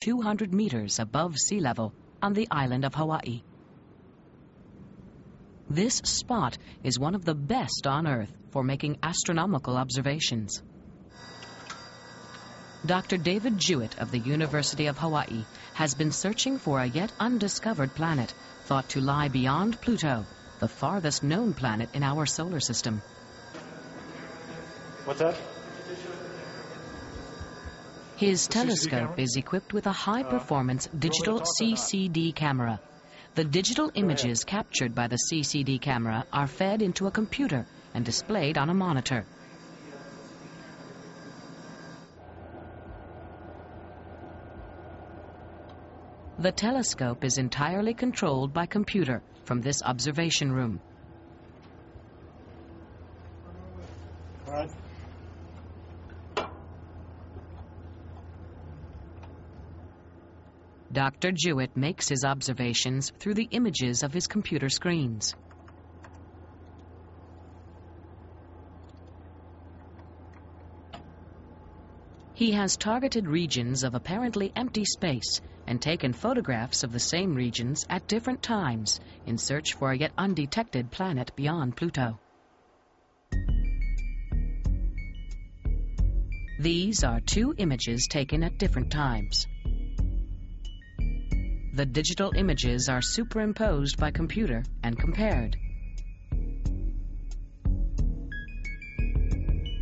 200 meters above sea level on the island of Hawaii. This spot is one of the best on Earth for making astronomical observations. Dr. David Jewett of the University of Hawaii has been searching for a yet undiscovered planet thought to lie beyond Pluto, the farthest known planet in our solar system. What's that? His telescope is equipped with a high-performance digital CCD camera. The digital images captured by the CCD camera are fed into a computer and displayed on a monitor. The telescope is entirely controlled by computer from this observation room. All right. Dr. Jewett makes his observations through the images of his computer screens. He has targeted regions of apparently empty space and taken photographs of the same regions at different times in search for a yet undetected planet beyond Pluto. These are two images taken at different times. The digital images are superimposed by computer and compared.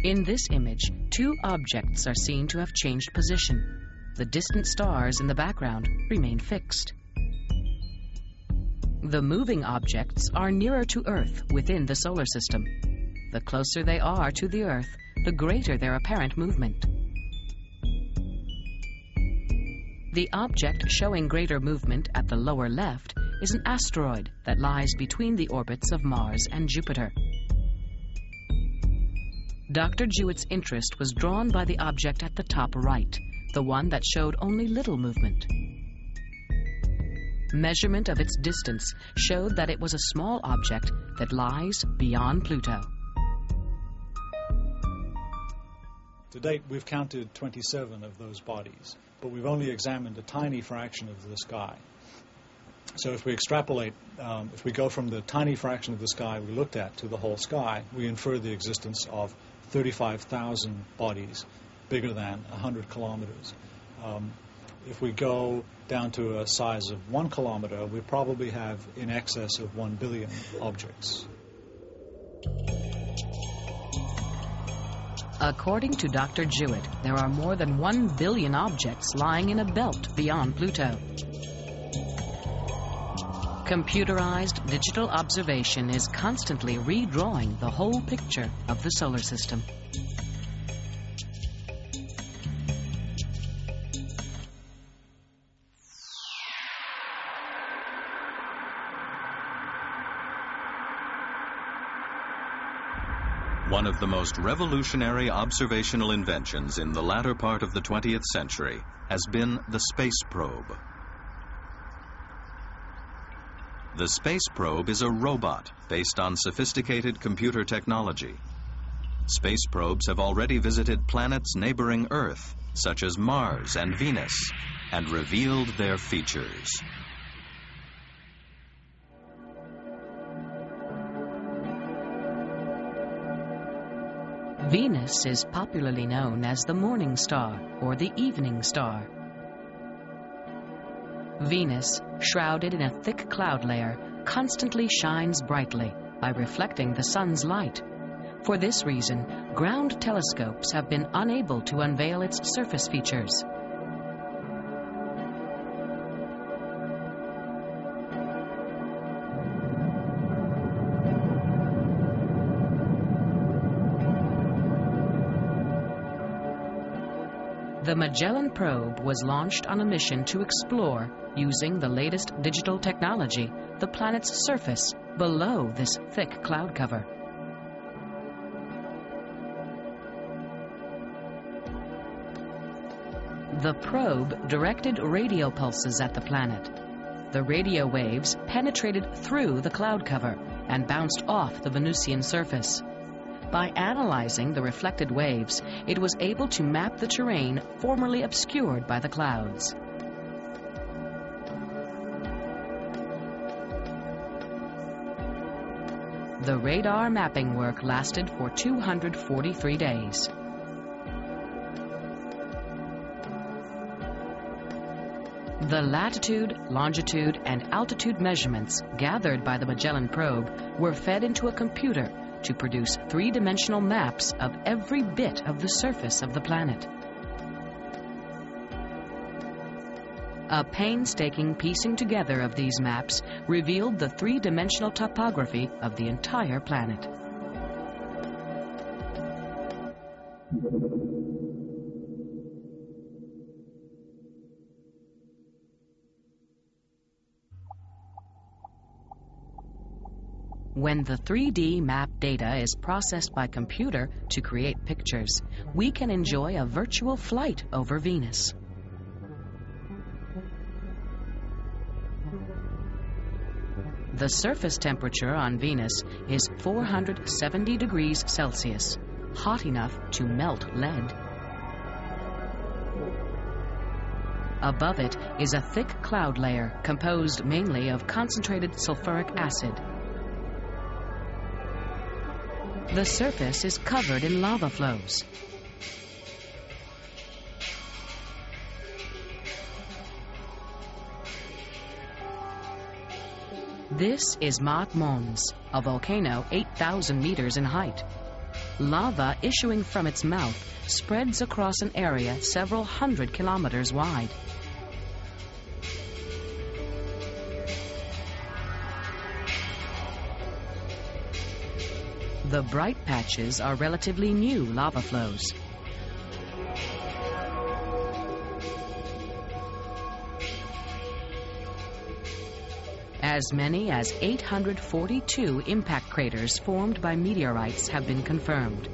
In this image, two objects are seen to have changed position. The distant stars in the background remain fixed. The moving objects are nearer to Earth within the solar system. The closer they are to the Earth, the greater their apparent movement. The object showing greater movement at the lower left is an asteroid that lies between the orbits of Mars and Jupiter. Dr. Jewett's interest was drawn by the object at the top right, the one that showed only little movement. Measurement of its distance showed that it was a small object that lies beyond Pluto. To date, we've counted 27 of those bodies, but we've only examined a tiny fraction of the sky. So if we extrapolate, if we go from the tiny fraction of the sky we looked at to the whole sky, we infer the existence of 35,000 bodies bigger than 100 kilometers. If we go down to a size of 1 kilometer, we probably have in excess of 1 billion objects. According to Dr. Jewett, there are more than 1 billion objects lying in a belt beyond Pluto. Computerized digital observation is constantly redrawing the whole picture of the solar system. One of the most revolutionary observational inventions in the latter part of the 20th century has been the space probe. The space probe is a robot based on sophisticated computer technology. Space probes have already visited planets neighboring Earth, such as Mars and Venus, and revealed their features. Venus is popularly known as the morning star or the evening star. Venus, shrouded in a thick cloud layer, constantly shines brightly by reflecting the sun's light. For this reason, ground telescopes have been unable to unveil its surface features. The Magellan probe was launched on a mission to explore, using the latest digital technology, the planet's surface below this thick cloud cover. The probe directed radio pulses at the planet. The radio waves penetrated through the cloud cover and bounced off the Venusian surface. By analyzing the reflected waves, it was able to map the terrain formerly obscured by the clouds. The radar mapping work lasted for 243 days. The latitude, longitude, and altitude measurements gathered by the Magellan probe were fed into a computer to produce three-dimensional maps of every bit of the surface of the planet. A painstaking piecing together of these maps revealed the three-dimensional topography of the entire planet. When the 3D map data is processed by computer to create pictures, we can enjoy a virtual flight over Venus. The surface temperature on Venus is 470 degrees Celsius, hot enough to melt lead. Above it is a thick cloud layer composed mainly of concentrated sulfuric acid. The surface is covered in lava flows. This is Mont Mons, a volcano 8,000 meters in height. Lava issuing from its mouth spreads across an area several hundred kilometers wide. The bright patches are relatively new lava flows. As many as 842 impact craters formed by meteorites have been confirmed.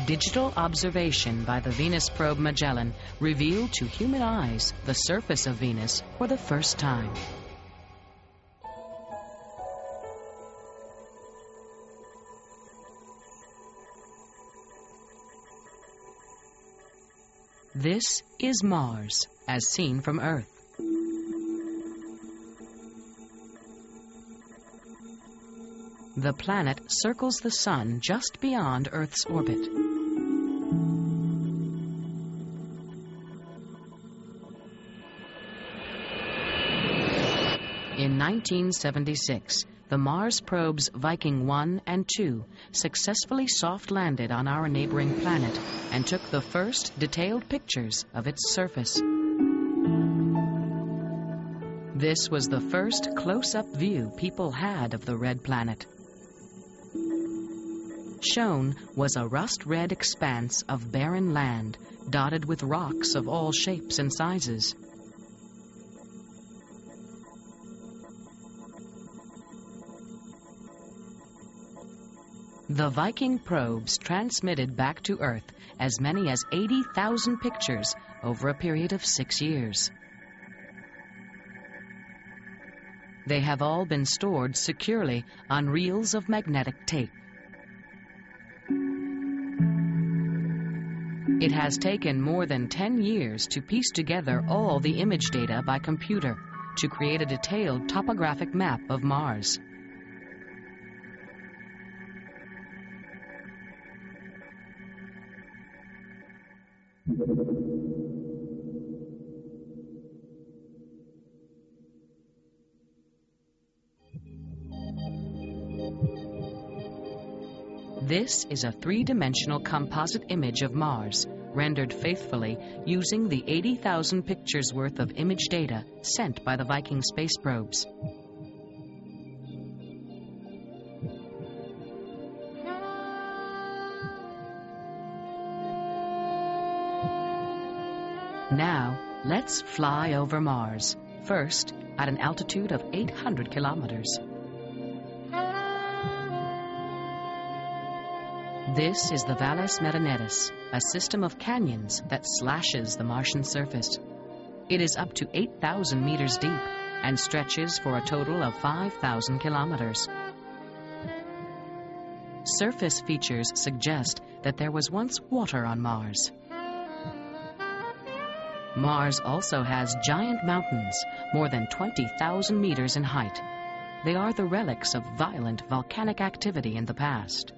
Digital observation by the Venus probe Magellan revealed to human eyes the surface of Venus for the first time. This is Mars, as seen from Earth. The planet circles the Sun just beyond Earth's orbit. In 1976, the Mars probes Viking 1 and 2 successfully soft-landed on our neighboring planet and took the first detailed pictures of its surface. This was the first close-up view people had of the red planet. Shown was a rust-red expanse of barren land, dotted with rocks of all shapes and sizes. The Viking probes transmitted back to Earth as many as 80,000 pictures over a period of 6 years. They have all been stored securely on reels of magnetic tape. It has taken more than 10 years to piece together all the image data by computer to create a detailed topographic map of Mars. This is a three-dimensional composite image of Mars, rendered faithfully using the 80,000 pictures worth of image data sent by the Viking space probes. Now, let's fly over Mars, first at an altitude of 800 kilometers. This is the Valles Marineris, a system of canyons that slashes the Martian surface. It is up to 8,000 meters deep and stretches for a total of 5,000 kilometers. Surface features suggest that there was once water on Mars. Mars also has giant mountains, more than 20,000 meters in height. they are the relics of violent volcanic activity in the past.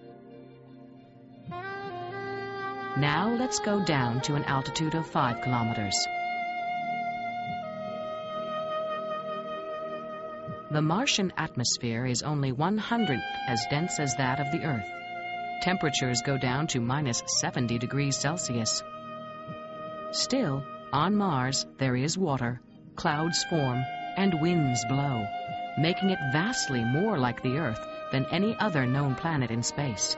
Now let's go down to an altitude of 5 kilometers. The Martian atmosphere is only 1/100th as dense as that of the Earth. Temperatures go down to minus 70 degrees Celsius. Still, on Mars, there is water, clouds form, and winds blow, making it vastly more like the Earth than any other known planet in space.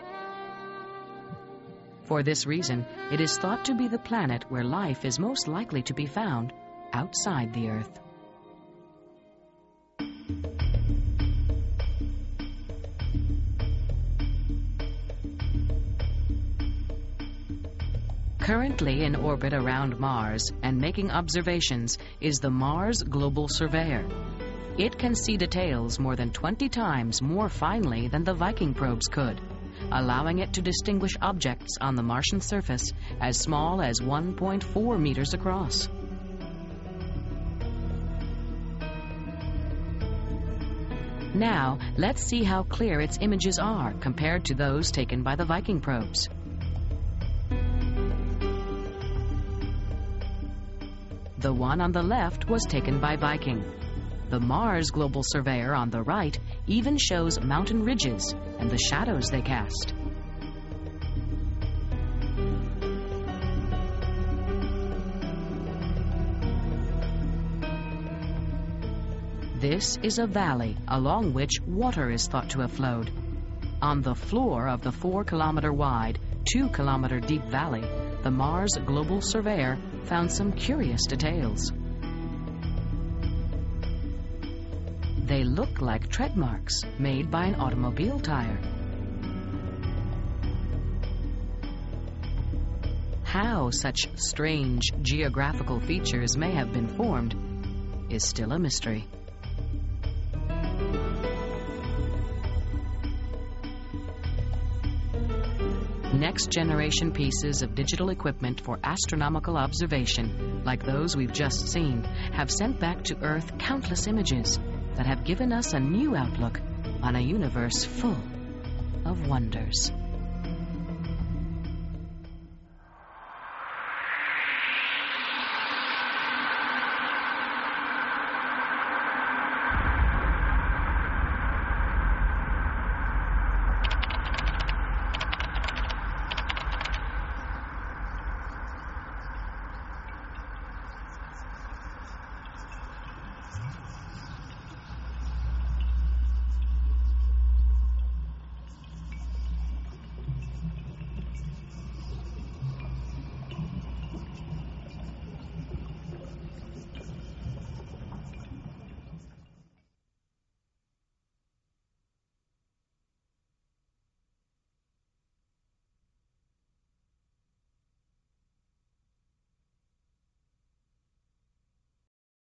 For this reason, it is thought to be the planet where life is most likely to be found outside the Earth. Currently in orbit around Mars and making observations is the Mars Global Surveyor. It can see details more than 20 times more finely than the Viking probes could, allowing it to distinguish objects on the Martian surface as small as 1.4 meters across. Now, let's see how clear its images are compared to those taken by the Viking probes. The one on the left was taken by Viking. The Mars Global Surveyor on the right even shows mountain ridges and the shadows they cast. This is a valley along which water is thought to have flowed. On the floor of the 4-kilometer wide, 2-kilometer deep valley, the Mars Global Surveyor found some curious details. They look like tread marks made by an automobile tire. How such strange geographical features may have been formed is still a mystery. Next-generation pieces of digital equipment for astronomical observation, like those we've just seen, have sent back to Earth countless images that have given us a new outlook on a universe full of wonders.